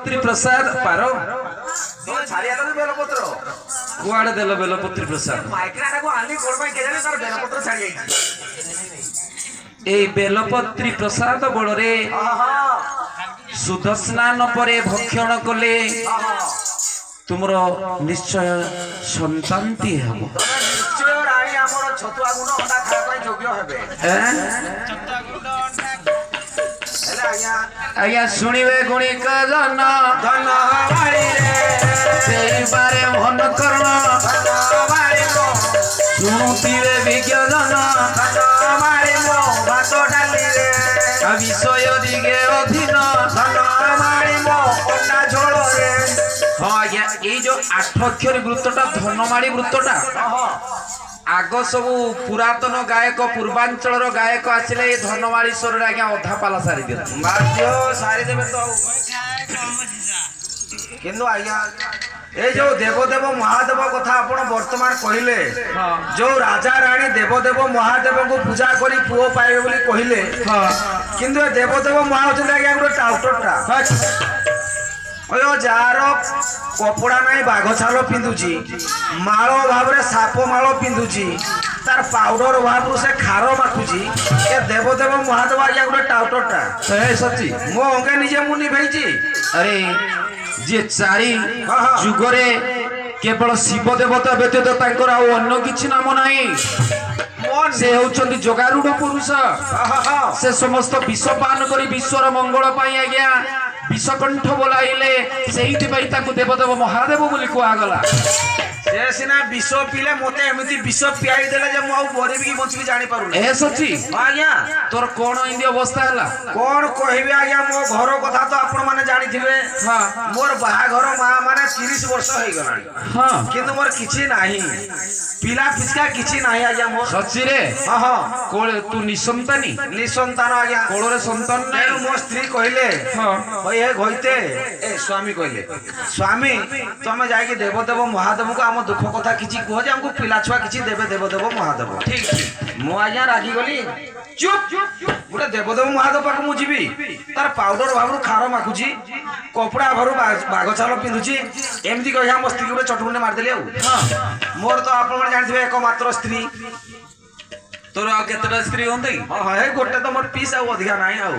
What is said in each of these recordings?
प्रसाद पार बेलपत्र कुआड़े देल बेलपत्री प्रसाद এই বেলপত্রী প্রসাদ বলরে সুধ স্নান পরে ভক্ষণ কলে তোমার নিশ্চয় সন্তানটি হব। আজ্ঞা শুনিবে গুণিক জন সেইবারে মন কর্ণ শুনুথিবে বিজ্ঞ জন বিষয় দিকে অধীন হ্যাঁ আজ্ঞা এই যে 8 অক্ষরী বৃত্তটা ধনমাড়ি বৃত্তটা আগ সবু পুরাতন গায়ক পূর্বাঞ্চলর গায়ক আসলে এই ধনমাড়ি স্বরের আজ্ঞা অধা পালা সারি দিলে সারি দেবে তো কিন্তু আজ্ঞা এই যে দেবদেব মহাদেব কথা আপন বর্তমান কহিলে যে রাজা রানী দেবদেব মহাদেবଙ୍କୁ পূজা করি পুଅ পাইবে বলি কহিলে কিন্তু দেবদেব মহাদেব আজ্ঞা গোটে টাউটরটা যার কপড়া নাই বাঘ ছাল পিঁধুছি মাଳ ভাবে সাপ মাଳ পিঁধুছি তার পাউডর ভাবু সে খার মাখুছি এ দেবদেব মহাদেব আজ্ঞা গোটে টাউটরটা সচি মো অঙ্গে নিজে মু নিভেইছি আরে যে চারি যুগরে কেবল শিব দেবতা ব্যতীত তাଙ୍କର ଆଉ ଅନ୍ୟ କିଛି ନାମ ନାହିଁ। ସେ ହେଉଛନ୍ତି ଯୋଗାରୂଢ଼ ପୁରୁଷ। ସେ ସମସ୍ତ ବିଷ ପାନ କରି ବିଶ୍ୱର ମଙ୍ଗଳ ପାଇଁ ଆଜ୍ଞା ବିଷକଣ୍ଠ ବୋଲାଇଲେ ସେଇଥିପାଇଁ ତାକୁ ଦେବଦେବ ମହାଦେବ ବୋଲି କୁହାଗଲା। ସେ ସିନା ବିଷ ପିଲେ ମତେ ଏମିତି ବିଷ ପିଆଇ ଦେଲେ ଯେ ମୁଁ ଆଉ ମରିବି କି ବଞ୍ଚିବି ଜାଣି ପାରୁନି। ଏ ସଚି ଆଜ୍ଞା ତୋର କଣ ଏମିତି ଅବସ୍ଥା ହେଲା? କଣ କହିବି ଆଜ୍ଞା ମୋ ଘର କଥା ତ ଆପଣ ମାନେ ଜାଣିଥିବେ। ମୋର ବାହାଘର ମା ମାନେ 30 ବର୍ଷ ହେଇଗଲାଣି କିନ୍ତୁ ମୋର କିଛି ନାହିଁ ପିଲା ପିସ୍କା କିଛି ନାହିଁ ଆଜ୍ଞା ମୋର। ସଚିରେ କୋଳେ ତୁ ନିସନ୍ତାନୀ ନିସନ୍ତାନ ଆଜ୍ଞା କୋଳରେ ସନ୍ତାନ ନାହିଁ। ମୋ ସ୍ତ୍ରୀ କହିଲେ ହଇ ହେ ଘଇତେ ଏ ସ୍ୱାମୀ କହିଲେ ସ୍ୱାମୀ ତମେ ଯାଇକି ଦେବଦେବ ମହାଦେବଙ୍କୁ ଆମ ଦୁଃଖ କଥା କିଛି କୁହ ଯେ ଆମକୁ ପିଲା ଛୁଆ କିଛି ଦେବେ ଦେବଦେବ ମହାଦେବ। ଠିକ ମୁଁ ଆଜ୍ଞା ରାଗିଗଲି ଚୁପ ଗୋଟେ ଦେବଦେବ ମହାଦେବ ପାଖକୁ ମୁଁ ଯିବି ତାର ପାଉଡର ଭାବରୁ ଖାର ମାଖୁଛି କପଡା ଭାବରୁ ବାଘ ଛାଲ ପିନ୍ଧୁଛି ଏମିତି କହି ମୋ ସ୍ତ୍ରୀ ଗୋଟେ ଚଟୁକୁଣ୍ଡେ ମାରିଦେଲି। ଆଉ ମୋର ତ ଆପଣ ଜାଣିଥିବେ ଏକମାତ୍ର ସ୍ତ୍ରୀ। ତୋର ଆଉ କେତେଟା ସ୍ତ୍ରୀ ହୁଅନ୍ତି? ଗୋଟେ ତ ମୋର ପିସ୍ ଆଉ ଅଧିକା ନାହିଁ। ଆଉ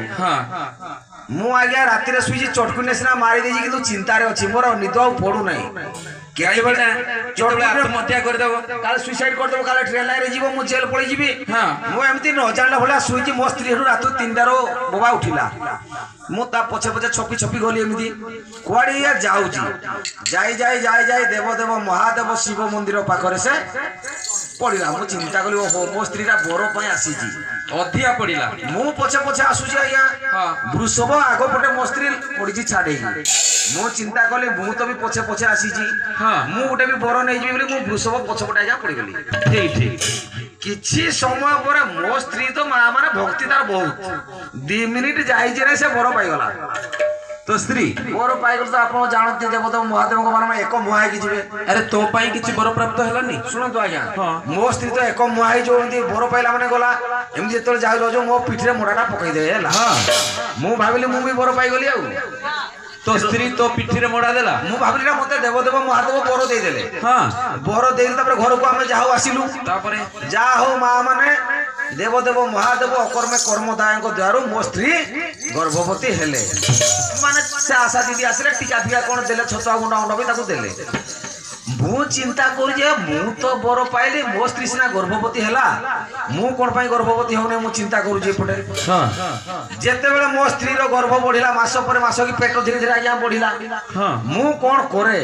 ମୁଁ ଆଜ୍ଞା ରାତିରେ ଶୋଇଛି ଚଟକୁଣ୍ଡେ ସିନା ମାରି ଦେଇଛି କିନ୍ତୁ ଚିନ୍ତାରେ ଅଛି ମୋର ନିଦ ଆଉ ପଡୁନାହିଁ। ଆତ୍ମହତ୍ୟା କରିଦେବ କାଳେ ସୁଇସାଇଡ କରିଦେବ କାଳେ ଟ୍ରେନ ଲାଇନରେ ଯିବ ମୁଁ ଜେଲ ପଳେଇ ଯିବି। ମୁଁ ଏମିତି ନ ଜାଣିଲା ଭଳିଆ ଶୋଇଛି ମୋ ସ୍ତ୍ରୀ ରାତି 3ଟାରୁ ବୋବା ଉଠିଲା ମୁଁ ତା ପଛେ ପଛେ ଛପି ଛପି ଗଲି ଏମିତି କୁଆଡେ ଇଏ ଯାଉଛି ଯାଇ ଯାଇ ଯାଇ ଯାଇ ଦେବଦେବ ମହାଦେବ ଶିବ ମନ୍ଦିର ପାଖରେ ସେ ପଡିଲା। ମୁଁ ଚିନ୍ତା କଲି ଓହୋ ମୋ ସ୍ତ୍ରୀଟା ବର ପାଇଁ ଆସିଛି ଅଧିକା ପଡିଲା। ମୁଁ ପଛେ ପଛେ ଆସୁଛି ଆଜ୍ଞା ବୃଷଭ ଆଗ ପଟେ ମୋ ସ୍ତ୍ରୀ ପଡିଛି ଛାଡେଇକି। ମୁଁ ଚିନ୍ତା କଲି ମୁଁ ତ ବି ପଛେ ପଛେ ଆସିଛି ମୁଁ ଗୋଟେ ବି ବର ନେଇଯିବି ବୋଲି ମୁଁ ବୃଷଭ ପଛପଟେ ଆଜ୍ଞା ପଡିଗଲି। ଠିକ ଠିକ କିଛି ସମୟ ପରେ ମୋ ସ୍ତ୍ରୀ ତ ମା ମାନେ ଭକ୍ତି ତାର ବହୁତ 2 ମିନିଟ ଯାଇଛି ରେ ସେ ବର ପାଇଗଲା। তো স্ত্রী বর পাইগল তো ଆପଣ ଜାଣନ୍ତି ଦେବଦେବ ମହାଦେବଙ୍କ ମାନେ ଏକ ମୁହାଁ ହେଇକି ଯିବେ। আরে তো পাই কিছু বড় প্রাপ্ত হেলানি? ଶୁଣନ୍ତୁ ଆଜ୍ଞା ମୋ ସ୍ତ୍ରୀ ତ ଏକ ମୁହାଁ ହେଇ ଯୋଉ ଏମିତି ବର ପାଇଲା ମାନେ ଗଲା ଏମିତି ଯେତେବେଳେ ଯାଉ ଯାଉ ମୋ ପିଠିରେ ମୋଡାଟା ପକେଇଦେବେ ହେଲା। ମୁଁ ଭାବିଲି ମୁଁ ବି ବର ପାଇଗଲି। ଆଉ তো স্ত্রী তো পিঠিরে মোড়া দেলা। ମୁଁ ଭାବିଲି ନା ମତେ ଦେବଦେବ ମହାଦେବ ବର ଦେଇଦେଲେ। ବର ଦେଇଦେଲେ ତାପରେ ଘରକୁ ଆମେ ଯାହା ଆସିଲୁ তারপরে ଯାହା ହଉ ମା ମାନେ ଦେବଦେବ ମହାଦେବ ଅକର୍ମେ କର୍ମଦାୟଙ୍କ ଦ୍ୱାରୁ ମୋ ସ୍ତ୍ରୀ ଗର୍ଭବତୀ ହେଲେ। ମାନେ ସେ ଆଶା ଦିଦି ଆସିଲେ ଟିକା ଫିକା କଣ ଦେଲେ ଛତୁଆ ଗୁଣ୍ଡ ଗୁଣ୍ଡ ବି ତାକୁ ଦେଲେ। ମୁଁ ଚିନ୍ତା କରୁଛି ମୁଁ ତ ବର ପାଇଲି ମୋ ସ୍ତ୍ରୀ ସିନା ଗର୍ଭବତୀ ହେଲା ମୁଁ କଣ ପାଇଁ ଗର୍ଭବତୀ ହଉନି ମୁଁ ଚିନ୍ତା କରୁଛି ଏପଟେ। ଯେତେବେଳେ ମୋ ସ୍ତ୍ରୀର ଗର୍ଭ ବଢିଲା ମାସ ପରେ ମାସ କି ପେଟ ଧୀରେ ଧୀରେ ଆଜ୍ଞା ବଢିଲା ମୁଁ କଣ କରେ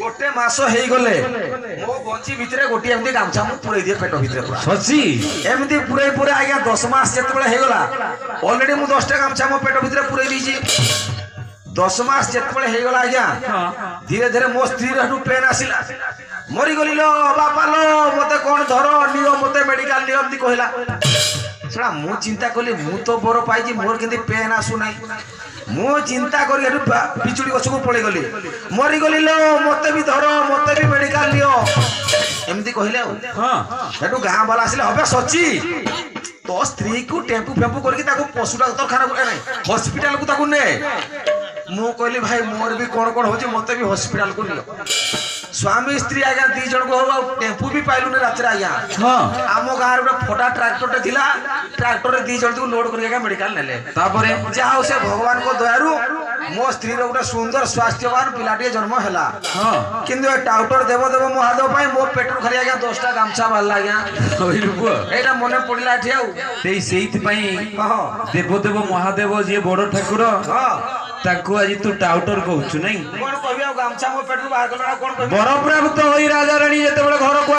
ଗୋଟେ ମାସ ହେଇଗଲେ ମୋ ଗଞ୍ଜି ଭିତରେ ଗୋଟିଏ ଏମିତି ଗାମୁଛା ମୁଁ ପୁରେଇ ଦିଏ ପେଟ ଭିତରେ ସଚି ଏମିତି ପୁରେଇ ପୁରେଇ ଆଜ୍ଞା 10 ମାସ ଯେତେବେଳେ ହେଇଗଲା ଅଲରେଡି ମୁଁ 10ଟା ଗାମୁଛା ମୋ ପେଟ ଭିତରେ ପୁରେଇ ଦେଇଛି। 10 ମାସ ଯେତେବେଳେ ହେଇଗଲା ଆଜ୍ଞା ଧୀରେ ଧୀରେ ମୋ ସ୍ତ୍ରୀର ପେନ୍ ଆସିଲା ମରିଗଲି ଲୋ ବାପା ଲୋ ମତେ କଣ ଧର ନିଅ ମତେ ମେଡିକାଲ ନିଅ ଏମିତି କହିଲା। ସେଟା ମୁଁ ଚିନ୍ତା କଲି ମୁଁ ତ ବର ପାଇଛି ମୋର କିନ୍ତୁ ପେନ୍ ଆସୁନାହିଁ। ମୁଁ ଚିନ୍ତା କରି ଏଠୁ ପିଚୁଡି ଗଛକୁ ପଳେଇ ଗଲି ମରିଗଲି ଲୋ ମତେ ବି ଧର ମତେ ବି ମେଡିକାଲ ନିଅ ଏମିତି କହିଲେ। ଆଉ ସେଠୁ ଗାଁ ବାଲା ଆସିଲେ হবে ସଚି तो स्त्री को टेम्पू फेम्पू करके पशु डाक्तरखाना हॉस्पिटल को ने ମୁଁ କହିଲି ଭାଇ ମୋର ବି କଣ କଣ ହଉଛି ମତେ ବି ହସ୍ପିଟାଲ କୁ ନିଅ ସ୍ୱାମୀ ସ୍ତ୍ରୀ ଆଜ୍ଞା 2 ଜଣକୁ ହଉ ଆଉ ଟେମ୍ପୁ ବି ପାଇଲୁନି ରାତିରେ ଆଜ୍ଞା ହଁ ଆମ ଗାଁରେ ଗୋଟେ ଫଟା ଟ୍ରାକ୍ଟରଟେ ଥିଲା ଟ୍ରାକ୍ଟରରେ 2 ଜଣକୁ ଲୋଡ କରି ଆଜ୍ଞା ମେଡିକାଲ ନେଲେ ତାପରେ ଯାହା ହଉ ସେ ଭଗବାନଙ୍କ ଦୟାରୁ ମୋ ସ୍ତ୍ରୀର ଗୋଟେ ସୁନ୍ଦର ସ୍ୱାସ୍ଥ୍ୟବାନ ପିଲାଟିଏ ଜନ୍ମ ହେଲା ହଁ କିନ୍ତୁ ଏ ଟାଉଟର ଦେବ ମହାଦେବ ପାଇଁ ମୋ ପେଟରୁ ଖାଲି ଆଜ୍ଞା 10ଟା ଗାମଛା ବାହାରିଲା ଆଜ୍ଞା କହିଲୁ ପୁଅ ଏଇଟା ମନେ ପଡିଲା ଏଠି ଆଉ ସେଇଥିପାଇଁ ହଁ ଦେବଦେବ ମହାଦେବ ଯିଏ ବଡ ଠାକୁର ହଁ ତାଙ୍କୁ ଆଜି ତୁ ଟାଉଟର କହୁଛୁ ନାଇଁ କଣ କହିବି ଆଉ ଗାମଛା ମୋ ପେଟରୁ ବାହାର କଲା କଣ କହିବି ବରପ୍ରାପ୍ତ ହୋଇ ରାଜାରାଣୀ ଯେତେବେଳେ ଘରକୁ